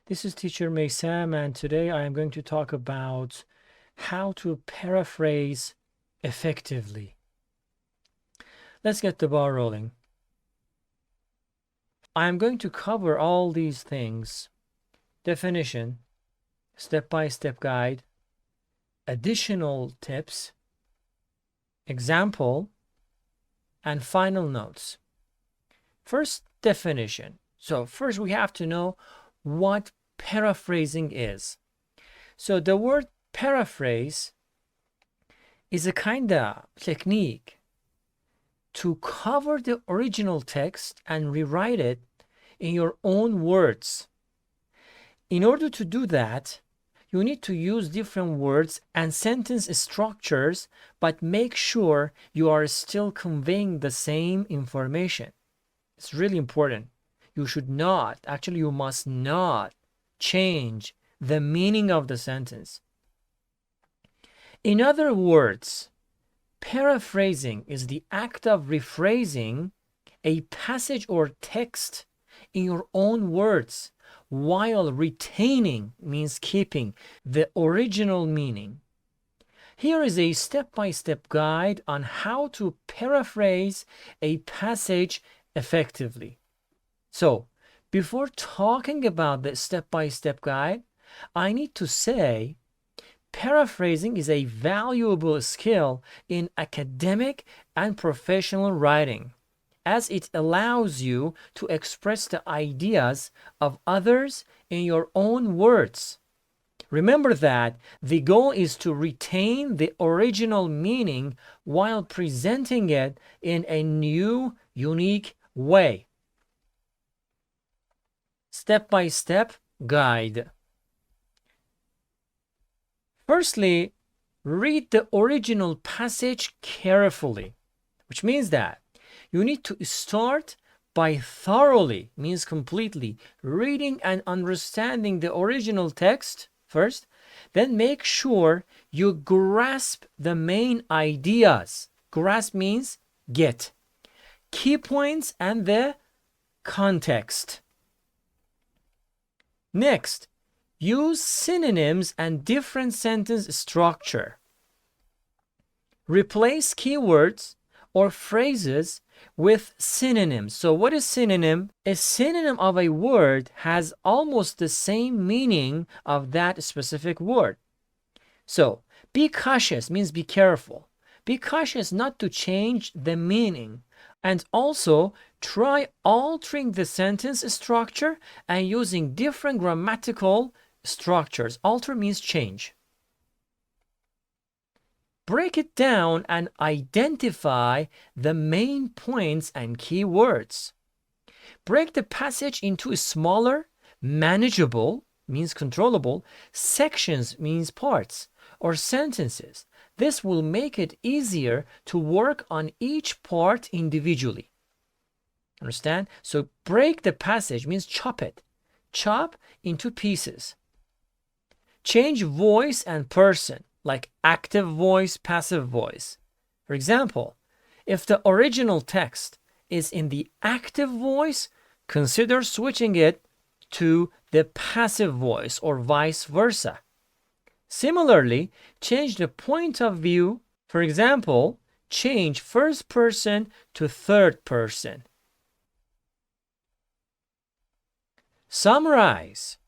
This is teacher Maysam, and today I am going to talk about how to paraphrase effectively. Let's get the ball rolling. I am going to cover all these things: definition, step-by-step guide, additional tips, example, and final notes. First, definition. So first we have to know what paraphrasing is. So the word paraphrase is a kind of technique to cover the original text and rewrite it in your own words. In order to do that, you need to use different words and sentence structures, but make sure you are still conveying the same information. It's really important. You should not, actually you must not change the meaning of the sentence. In other words, paraphrasing is the act of rephrasing a passage or text in your own words while retaining, means keeping, the original meaning. Here is a step-by-step guide on how to paraphrase a passage effectively. So, before talking about the step-by-step guide, I need to say paraphrasing is a valuable skill in academic and professional writing, as it allows you to express the ideas of others in your own words. Remember that the goal is to retain the original meaning while presenting it in a new, unique way. Step-by-step guide. Firstly, read the original passage carefully, which means that you need to start by thoroughly, means completely, reading and understanding the original text first, then make sure you grasp the main ideas. Grasp means get. Key points and the context. Next, use synonyms and different sentence structure. Replace keywords or phrases with synonyms. So what is synonym? A synonym of a word has almost the same meaning of that specific word. So be cautious means be careful. Be cautious not to change the meaning, and also try altering the sentence structure and using different grammatical structures. Alter means change. Break it down and identify the main points and key words. Break the passage into smaller, manageable, means controllable, sections, means parts, or sentences. This will make it easier to work on each part individually. Understand? So break the passage means chop it. Chop into pieces. Change voice and person, like active voice, passive voice. For example, if the original text is in the active voice, consider switching it to the passive voice or vice versa. Similarly, change the point of view. For example, change first person to third person. Summarize.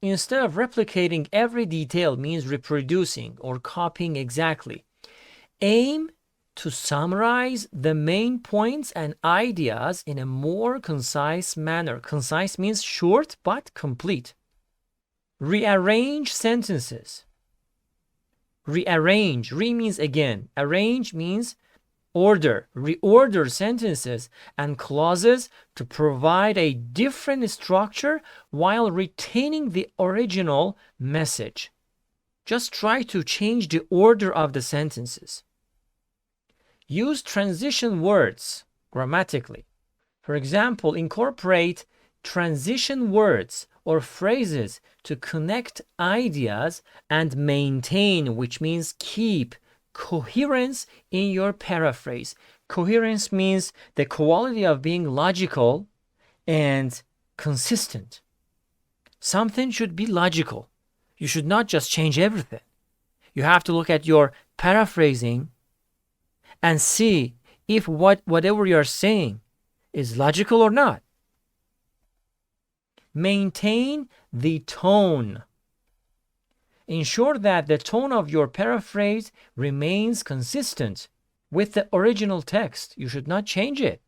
Instead of replicating every detail, means reproducing or copying exactly. Aim to summarize the main points and ideas in a more concise manner. Concise means short but complete. Rearrange sentences. Rearrange. Re means again. Arrange means order. Reorder sentences and clauses to provide a different structure while retaining the original message. Just try to change the order of the sentences. Use transition words grammatically. For example, incorporate transition words or phrases to connect ideas and maintain, which means keep, coherence in your paraphrase. Coherence means the quality of being logical and consistent. Something should be logical. You should not just change everything. You have to look at your paraphrasing and see if whatever you're saying is logical or not. Maintain the tone. Ensure that the tone of your paraphrase remains consistent with the original text. You should not change it.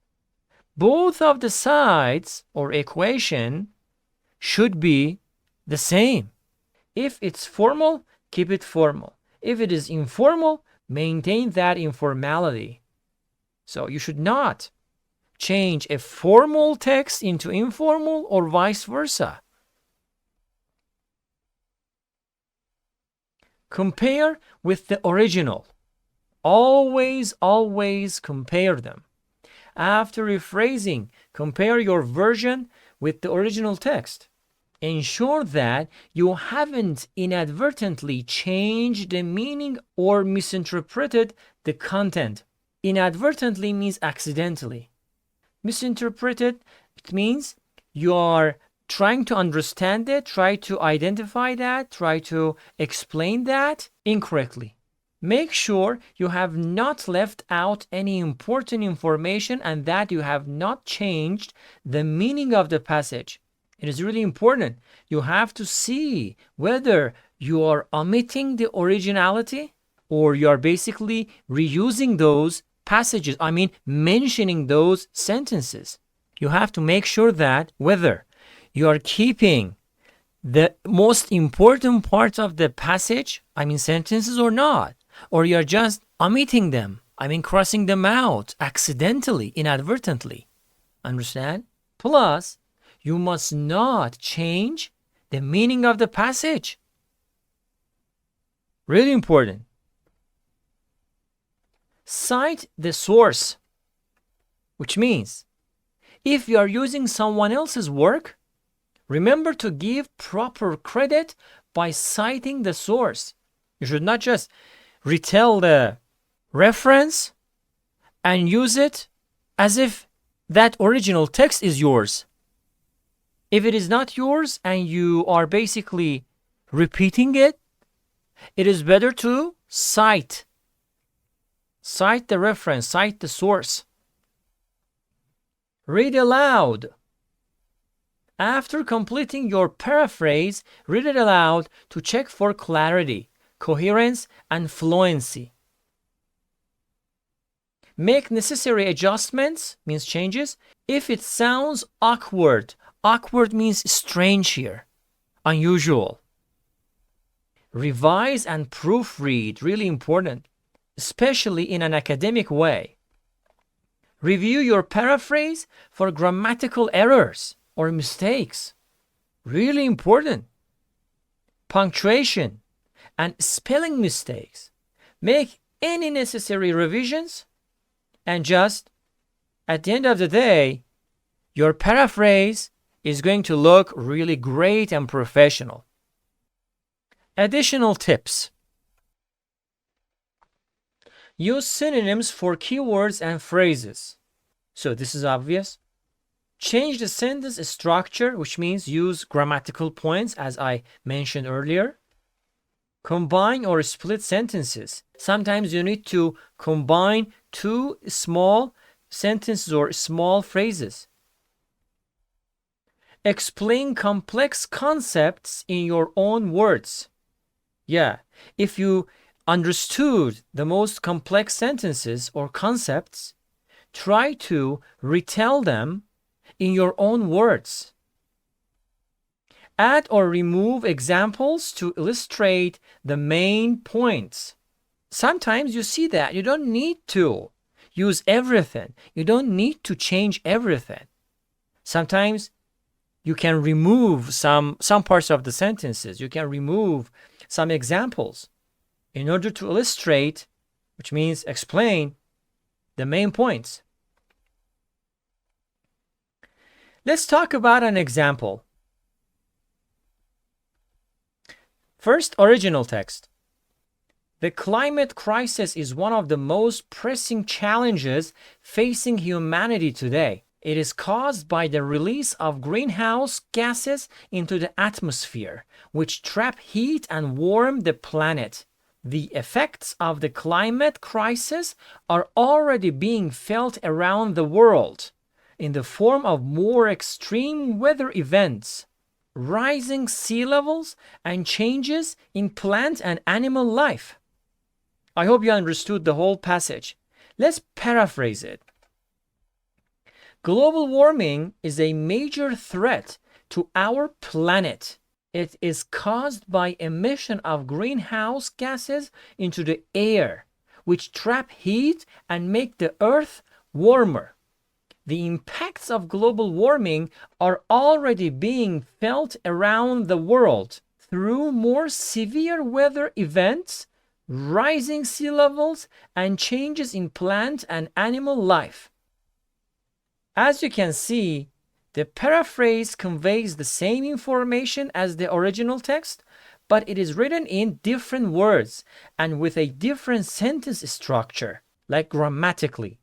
Both of the sides or equation should be the same. If it's formal, keep it formal. If it is informal, maintain that informality. So you should not change a formal text into informal or vice versa. Compare with the original. Always, always compare them. After rephrasing, compare your version with the original text. Ensure that you haven't inadvertently changed the meaning or misinterpreted the content. Inadvertently means accidentally. Misinterpreted, it means you are trying to understand it, try to identify that, try to explain that incorrectly. Make sure you have not left out any important information and that you have not changed the meaning of the passage. It is really important. You have to see whether you are omitting the originality or you are basically reusing those passages, mentioning those sentences. You have to make sure that whether you are keeping the most important parts of the passage, sentences or not, or you are just omitting them, crossing them out accidentally, inadvertently. Understand? Plus, you must not change the meaning of the passage. Really important. Cite the source, which means if you are using someone else's work, remember to give proper credit by citing the source. You should not just retell the reference and use it as if that original text is yours. If it is not yours and you are basically repeating it, it is better to cite the reference, cite the source. Read aloud. After completing your paraphrase, read it aloud to check for clarity, coherence, and fluency. Make necessary adjustments, means changes, if it sounds awkward. Awkward means strange here, unusual. Revise and proofread, really important, especially in an academic way. Review your paraphrase for grammatical errors or mistakes, really important. Punctuation and spelling mistakes. Make any necessary revisions and just at the end of the day, your paraphrase is going to look really great and professional. Additional tips. Use synonyms for keywords and phrases. So this is obvious. Change the sentence structure, which means use grammatical points as I mentioned earlier. Combine or split sentences. Sometimes you need to combine two small sentences or small phrases. Explain complex concepts in your own words. Yeah, if you understood the most complex sentences or concepts, try to retell them in your own words. Add or remove examples to illustrate the main points. Sometimes you see that you don't need to use everything. You don't need to change everything. Sometimes you can remove some parts of the sentences. You can remove some examples in order to illustrate, which means explain, the main points. Let's talk about an example. First, original text. The climate crisis is one of the most pressing challenges facing humanity today. It is caused by the release of greenhouse gases into the atmosphere, which trap heat and warm the planet. The effects of the climate crisis are already being felt around the world in the form of more extreme weather events, rising sea levels, and changes in plant and animal life. I hope you understood the whole passage. Let's paraphrase it. Global warming is a major threat to our planet. It is caused by emission of greenhouse gases into the air, which trap heat and make the earth warmer. The impacts of global warming are already being felt around the world through more severe weather events, rising sea levels, and changes in plant and animal life. As you can see, the paraphrase conveys the same information as the original text, but it is written in different words and with a different sentence structure, like grammatically.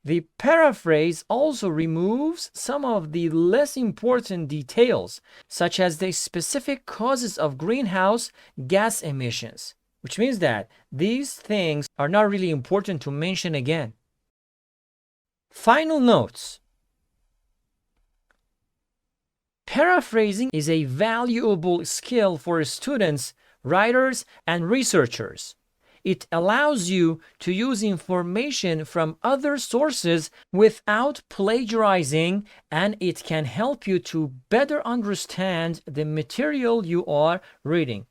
The paraphrase also removes some of the less important details, such as the specific causes of greenhouse gas emissions, which means that these things are not really important to mention again. Final notes. Paraphrasing is a valuable skill for students, writers, and researchers. It allows you to use information from other sources without plagiarizing, and it can help you to better understand the material you are reading.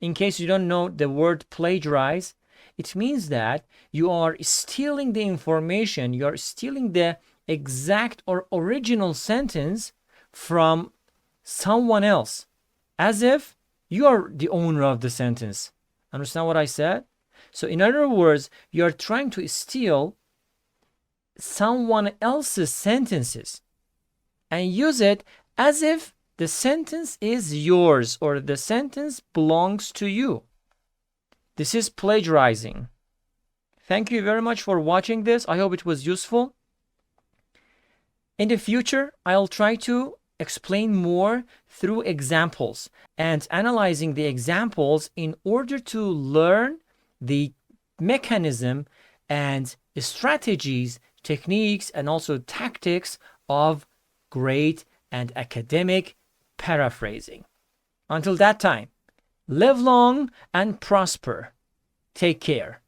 In case you don't know the word plagiarize, it means that you are stealing the information, you are stealing the exact or original sentence from someone else, as if you are the owner of the sentence. Understand what I said? So in other words, you are trying to steal someone else's sentences and use it as if the sentence is yours or the sentence belongs to you. This is plagiarizing. Thank you very much for watching this. I hope it was useful. In the future, I'll try to explain more through examples and analyzing the examples in order to learn the mechanism and strategies, techniques, and also tactics of great and academic paraphrasing. Until that time, live long and prosper. Take care.